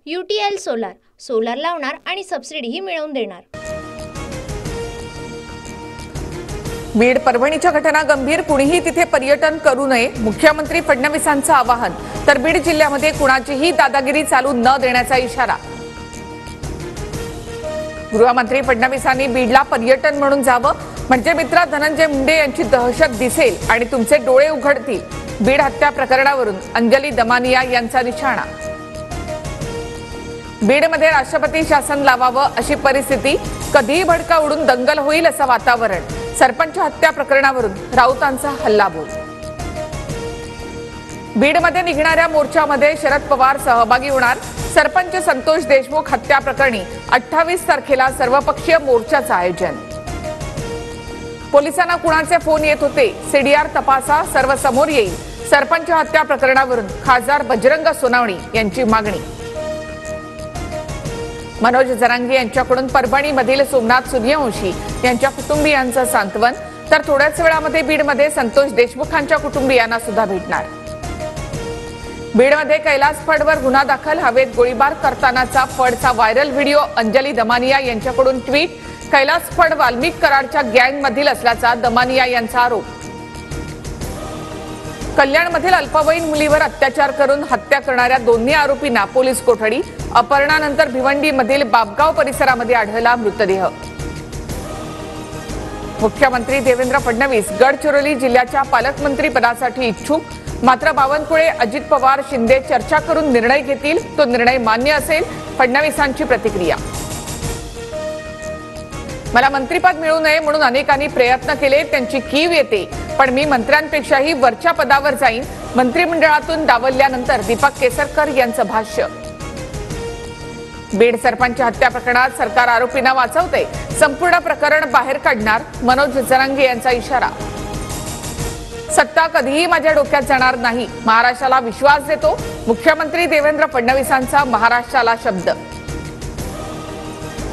UTL solar, solar लावणार आणि सबसिडीही मिळवून देणार। बीड परभणीच्या घटना गंभीर, कुणीही तिथे पर्यटन करू नये, मुख्यमंत्री फडणवीसांचं आवाहन। तर बीड जिल्ह्यामध्ये कुणाचीही दादागिरी चालू न देण्याचा इशारा। गृहमंत्री फडणवीसांनी बीडला पर्यटन म्हणून जावं, म्हणजे मित्र धनंजय मुंडे यांची दहशत दिसेल आणि तुमचे डोळे उघडतील। बीड हत्या प्रकरणावरून अंजली दमानिया यांचा निशाणा। बीडमध्ये राष्ट्रपती शासन लावावं अशी परिस्थिती, कधीही भडका उडून दंगल होईल असं वातावरण। सरपंच हत्या प्रकरणावरून राऊतांचा हल्लाबोल। बीडमध्ये निघणाऱ्या मोर्चामध्ये शरद पवार सहभागी होणार। सरपंच संतोष देशमुख हत्या प्रकरणी 28 तारखेला सर्वपक्षीय मोर्चाचं आयोजन। पोलिसांना कुणाचे फोन येत होते, CDR तपासा, सर्व समोर येईल। सरपंच हत्या प्रकरणावरून खासदार बजरंग सोनावणी यांची मागणी। मनोज जरांगे यांच्याकडून परभणीमधील सोमनाथ सूर्यवंशी यांच्या कुटुंबियांचं सांत्वन। तर थोड्याच वेळामध्ये बीडमध्ये संतोष देशमुखांच्या कुटुंबियांना सुद्धा भेटणार। बीडमध्ये कैलास फडवर गुन्हा दाखल, हवेत गोळीबार करतानाचा फडचा व्हायरल व्हिडिओ। अंजली दमानिया यांच्याकडून ट्विट, कैलास फड वाल्मिक कराडच्या गँगमधील असल्याचा दमानिया यांचा आरोप। कल्याणमधील अल्पवयीन मुलीवर अत्याचार करून हत्या करणाऱ्या दोन्ही आरोपींना पोलीस कोठडी। अपहरणानंतर भिवंडीमधील बाबगाव परिसरामध्ये आढळला मृतदेह। मुख्यमंत्री देवेंद्र फडणवीस गडचिरोली जिल्ह्याच्या पालकमंत्री पदासाठी इच्छुक, मात्र बावनकुळे, अजित पवार, शिंदे चर्चा करून निर्णय घेतील, तो निर्णय मान्य असेल, फडणवीसांची प्रतिक्रिया। मला मंत्रिपद मिळू नये म्हणून अनेकांनी प्रयत्न केले, त्यांची कीव येते, पण मी मंत्र्यांपेक्षाही वरच्या पदावर जाईन, मंत्रिमंडळातून डावलल्यानंतर दीपक केसरकर यांचं भाष्य। बीड सरपंच हत्या प्रकरणात सरकार आरोपींना वाचवते, संपूर्ण प्रकरण बाहेर काढणार, मनोज जरांगे यांचा इशारा। सत्ता कधीही माझ्या डोक्यात जाणार नाही, महाराष्ट्राला विश्वास देतो, मुख्यमंत्री देवेंद्र फडणवीसांचा महाराष्ट्राला शब्द।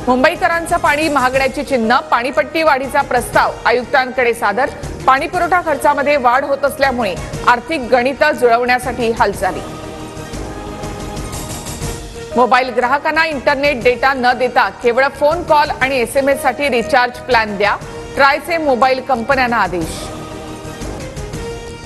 मुंबईकरांचं पाणी महागड्याची चिन्ह, पाणीपट्टी वाढीचा प्रस्ताव आयुक्तांकडे सादर। पाणी पुरवठा खर्चामध्ये वाढ होत असल्यामुळे आर्थिक गणितं जुळवण्यासाठी हालचाली। मोबाईल ग्राहकांना इंटरनेट डेटा न देता केवळ फोन कॉल आणि SMS साठी रिचार्ज प्लॅन द्या, ट्रायचे मोबाईल कंपन्यांना आदेश।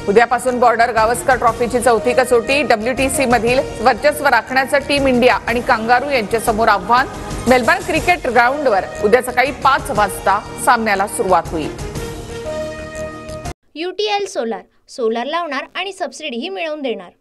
उद्यापासून बॉर्डर गावस्कर ट्रॉफीची चौथी कसोटी, WTC मधील वर्चस्व राखण्याचं टीम इंडिया आणि कांगारू यांच्यासमोर आव्हान। मेलबर्न क्रिकेट ग्राउंडवर उद्या सकाळी 5 वाजता सामन्याला सुरुवात होईल। UTL सोलार, सोलार लावणार आणि सबसिडीही मिळवून देणार।